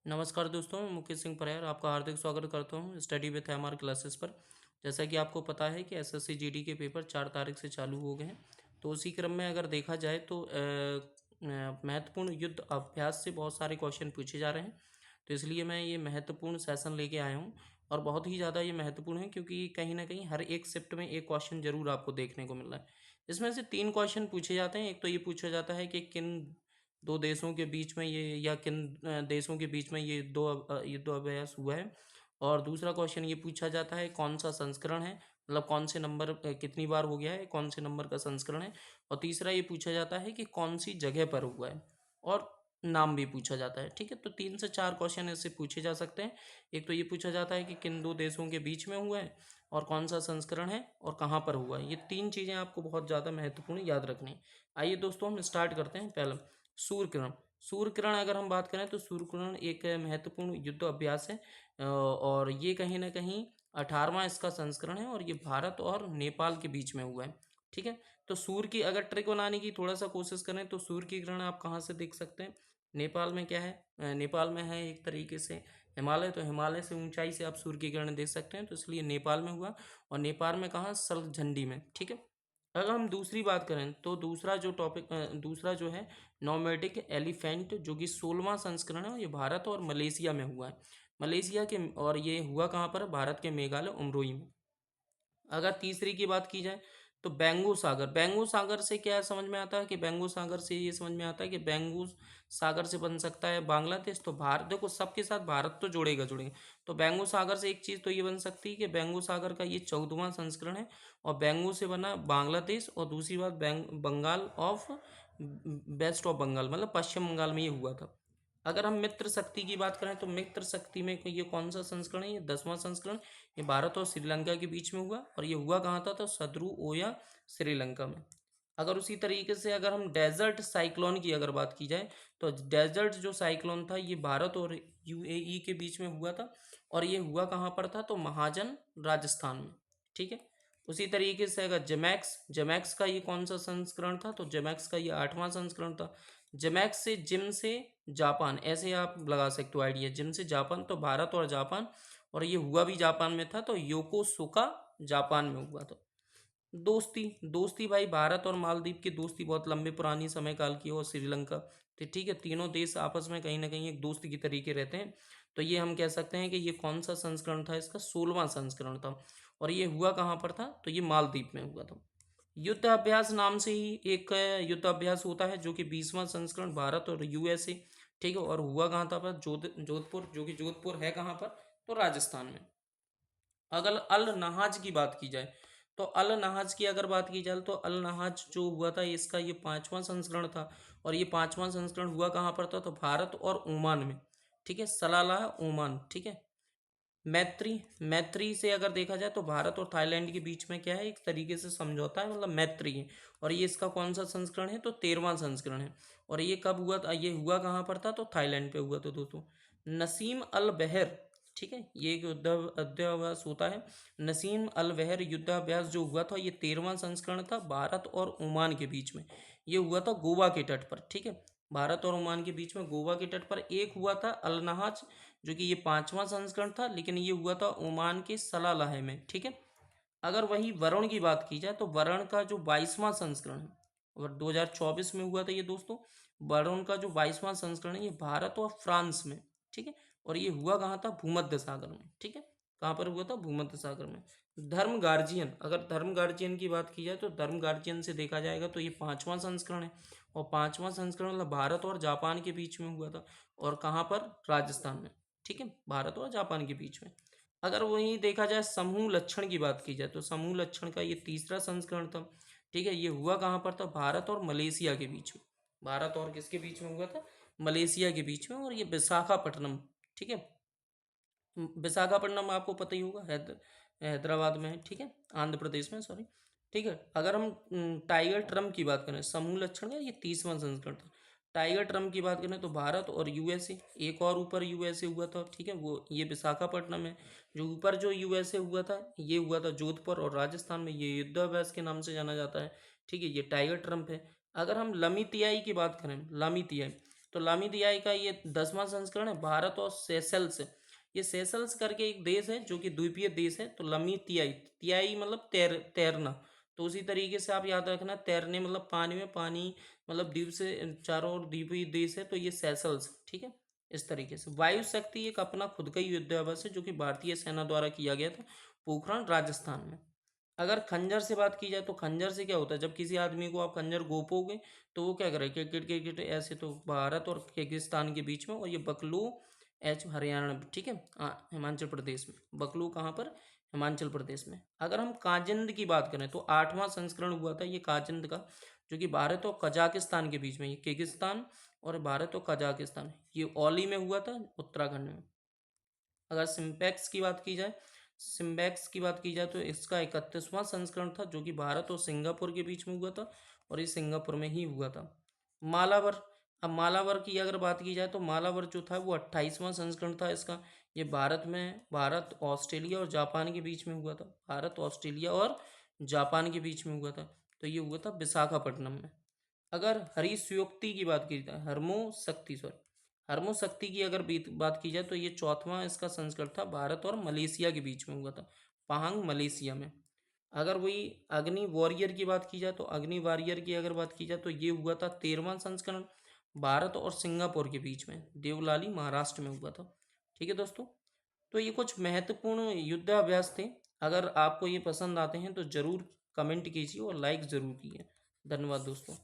नमस्कार दोस्तों, मैं मुकेश सिंह परिहार आपका हार्दिक स्वागत करता हूँ स्टडी विथ एमआर क्लासेस पर। जैसा कि आपको पता है कि एसएससी जीडी के पेपर 4 तारीख से चालू हो गए हैं। तो उसी क्रम में अगर देखा जाए तो महत्वपूर्ण युद्ध अभ्यास से बहुत सारे क्वेश्चन पूछे जा रहे हैं। तो इसलिए मैं ये महत्वपूर्ण सेशन लेके आया हूँ और बहुत ही ज़्यादा ये महत्वपूर्ण है, क्योंकि कहीं ना कहीं हर एक शिफ्ट में एक क्वेश्चन जरूर आपको देखने को मिल रहा है। इसमें से 3 क्वेश्चन पूछे जाते हैं। एक तो ये पूछा जाता है कि किन दो देशों के बीच में ये या किन देशों के बीच में ये युद्धाभ्यास हुआ है। और दूसरा क्वेश्चन ये पूछा जाता है कौन सा संस्करण है, मतलब कौन से नंबर कितनी बार हो गया है, कौन से नंबर का संस्करण है। और तीसरा ये पूछा जाता है कि कौन सी जगह पर हुआ है, और नाम भी पूछा जाता है। ठीक है, तो 3 से 4 क्वेश्चन इससे पूछे जा सकते हैं। एक तो ये पूछा जाता है कि किन दो देशों के बीच में हुआ है, और कौन सा संस्करण है, और कहाँ पर हुआ है। ये 3 चीज़ें आपको बहुत ज़्यादा महत्वपूर्ण याद रखनी है। आइए दोस्तों, हम स्टार्ट करते हैं। पहला, सूर्य किरण। सूर्य किरण अगर हम बात करें तो सूर्य किरण एक महत्वपूर्ण युद्ध अभ्यास है। और ये कहीं ना कहीं 18वां इसका संस्करण है, और ये भारत और नेपाल के बीच में हुआ है। ठीक है, तो सूर्य की अगर ट्रिक बनाने की थोड़ा सा कोशिश करें तो सूर्य की किरण आप कहाँ से देख सकते हैं। नेपाल में क्या है, नेपाल में है एक तरीके से हिमालय। तो हिमालय से ऊंचाई से आप सूर्य की किरण देख सकते हैं, तो इसलिए नेपाल में हुआ। और नेपाल में कहाँ, सल्ख झंडी में। ठीक है, अगर हम दूसरी बात करें तो दूसरा जो है नोमैडिक एलिफेंट, जो कि 16वां संस्करण है, और ये भारत और मलेशिया में हुआ है। मलेशिया के, और ये हुआ कहाँ पर है, भारत के मेघालय उमरोई में। अगर तीसरी की बात की जाए तो बेंगो सागर। बेंगो सागर से क्या समझ में आता है कि बेंगो सागर से ये समझ में आता है कि बेंगो सागर से बन सकता है बांग्लादेश। तो भारत, देखो सबके साथ भारत तो जुड़ेगा जुड़ेगा। तो बेंगो सागर से एक चीज़ तो ये बन सकती है कि बेंगो सागर का ये 14वां संस्करण है, और बेंगो से बना बांग्लादेश। और दूसरी बात, Bengal of west of Bengal, मतलब पश्चिम बंगाल में ये हुआ था। अगर हम मित्र शक्ति की बात करें तो मित्र शक्ति में ये कौन सा संस्करण है, ये 10वां संस्करण। ये भारत और श्रीलंका के बीच में हुआ, और ये हुआ कहाँ था, तो सद्रू ओया श्रीलंका में। अगर उसी तरीके से अगर हम डेजर्ट साइक्लोन की अगर बात की जाए तो डेजर्ट जो साइक्लोन था ये भारत और यूएई के बीच में हुआ था, और ये हुआ कहाँ पर था, तो महाजन राजस्थान में। ठीक है, उसी तरीके से अगर जमैक्स जमैक्स का ये कौन सा संस्करण था, तो जमैक्स का ये 8वां संस्करण था। जमैक्स से जिम से जापान, ऐसे आप लगा सकते हो आइडिया। जिम से जापान, तो भारत और जापान, और ये हुआ भी जापान में था। तो योकोसुका जापान में हुआ था। दोस्ती दोस्ती भाई, भारत और मालदीव की दोस्ती बहुत लंबे पुरानी समय काल की है, और श्रीलंका। तो ठीक है, तीनों देश आपस में कहीं ना कहीं एक दोस्ती की तरीके रहते हैं। तो ये हम कह सकते हैं कि ये कौन सा संस्करण था, इसका 16वां संस्करण था। और ये हुआ कहाँ पर था, तो ये मालदीव में हुआ था। युद्ध अभ्यास नाम से ही एक युद्ध अभ्यास होता है, जो कि 20वां संस्करण भारत और यूएसए। ठीक है, और हुआ कहाँ था पर जोधपुर, जो कि जोधपुर है कहाँ पर, तो राजस्थान में। अगर अल नहाज की बात की जाए तो अल नहाज की अगर बात की जाए तो अल नहाज जो हुआ था इसका ये 5वां संस्करण था। और ये 5वां संस्करण हुआ कहाँ पर था, तो भारत और ओमान में। ठीक है, सलाला ओमान। ठीक है, मैत्री मैत्री से अगर देखा जाए तो भारत और थाईलैंड के बीच में क्या है, एक तरीके से समझौता है, मतलब मैत्री है। और ये इसका कौन सा संस्करण है, तो 13वां संस्करण है। और ये कब हुआ था, ये हुआ कहाँ पर था, तो थाईलैंड पे हुआ था दोस्तों। नसीम अल बहर। ठीक है, ये एक युद्धाभ्यास होता है। नसीम अल बहर युद्धाभ्यास जो हुआ था ये 13वां संस्करण था, भारत और ओमान के बीच में। ये हुआ था गोवा के तट पर। ठीक है, भारत और ओमान के बीच में गोवा के तट पर एक हुआ था अल नहाज, जो कि ये 5वां संस्करण था, लेकिन ये हुआ था ओमान के सलालाह में। ठीक है, अगर वही वरुण की बात की जाए तो वरुण का जो 22वां संस्करण है, और 2024 में हुआ था ये दोस्तों। वरुण का जो 22वां संस्करण है ये भारत और फ्रांस में। ठीक है, और ये हुआ कहाँ था, भूमध्य सागर में। ठीक है, कहाँ पर हुआ था, भूमध्य सागर में। धर्म गार्जियन, अगर धर्म गार्जियन की बात की जाए तो धर्म गार्जियन से देखा जाएगा तो ये 5वां संस्करण है। और 5वां संस्करण मतलब भारत और जापान के बीच में हुआ था, और कहाँ पर, राजस्थान में। ठीक है, भारत और जापान के बीच में। अगर वहीं देखा जाए समूह लक्षण की बात की जाए तो समूह लक्षण का ये तीसरा संस्करण था। ठीक है, ये हुआ कहाँ पर था, भारत और मलेशिया के बीच में। भारत और किसके बीच में हुआ था, मलेशिया के बीच में, और ये विशाखापट्टनम। ठीक है, विशाखापट्टनम आपको पता ही होगा, हैदराबाद में है। ठीक है, आंध्र प्रदेश में, सॉरी। ठीक है, अगर हम टाइगर ट्रम्प की बात करें, समूह लक्षण का ये 30वां संस्करण था। टाइगर ट्रम्प की बात करें तो भारत और यूएसए, एक और ऊपर यूएसए हुआ था। ठीक है, वो ये विशाखापट्टनम है। जो ऊपर जो यूएसए हुआ था ये हुआ था जोधपुर और राजस्थान में, ये युद्धाभ्यास के नाम से जाना जाता है। ठीक है, ये टाइगर ट्रम्प है। अगर हम लमितियाई की बात करें, लमितियाई तो लामीदियाई का ये 10वां संस्करण है। भारत और सेशल्स, ये सेशल्स करके एक देश है जो कि द्वीपीय देश है। तो लामीतियाई, तियाई मतलब तैरना। तो उसी तरीके से आप याद रखना, तैरने मतलब पानी में, पानी मतलब द्वीप से चारों ओर द्वीपीय देश है, तो ये सेशल्स, ठीक है। इस तरीके से वायु शक्ति एक अपना खुद का ही युद्धाभ्यास है जो कि भारतीय सेना द्वारा किया गया था पोखरण राजस्थान में। अगर खंजर से बात की जाए तो खंजर से क्या होता है, जब किसी आदमी को आप खंजर गोपोगे तो वो क्या करे, क्रिकेट क्रिकेट ऐसे, तो भारत और किर्गिस्तान के बीच में, और ये बकलू एच हरियाणा, ठीक है, हिमाचल प्रदेश में। बकलू कहाँ पर, हिमाचल प्रदेश में। अगर हम काजिंद की बात करें तो 8वां संस्करण हुआ था ये काजिंद का, जो कि भारत और कजाकिस्तान के बीच में, ये किर्गिस्तान और भारत और कजाकिस्तान, ये ओली में हुआ था, उत्तराखंड में। अगर सिम्पैक्स की बात की जाए, सिम्बैक्स की बात की जाए तो इसका 31वां संस्करण था जो कि भारत और सिंगापुर के बीच में हुआ था, और ये सिंगापुर में ही हुआ था। मालावर, अब मालावर की अगर बात की जाए तो मालावर जो था वो 28वां संस्करण था इसका। ये भारत में, भारत ऑस्ट्रेलिया और जापान के बीच में हुआ था, भारत ऑस्ट्रेलिया और जापान के बीच में हुआ था। तो ये हुआ था विशाखापट्टनम में। अगर हरीशयोक्ति की बात की जाए, हर्मो शक्ति की अगर बात की जाए तो ये 4वां इसका संस्करण था, भारत और मलेशिया के बीच में हुआ था, पहांग मलेशिया में। अगर वही अग्नि वॉरियर की बात की जाए तो अग्नि वॉरियर की अगर बात की जाए तो ये हुआ था 13वां संस्करण, भारत और सिंगापुर के बीच में, देवलाली महाराष्ट्र में हुआ था। ठीक है दोस्तों, तो ये कुछ महत्वपूर्ण युद्धाभ्यास थे। अगर आपको ये पसंद आते हैं तो ज़रूर कमेंट कीजिए और लाइक ज़रूर कीजिए। धन्यवाद दोस्तों।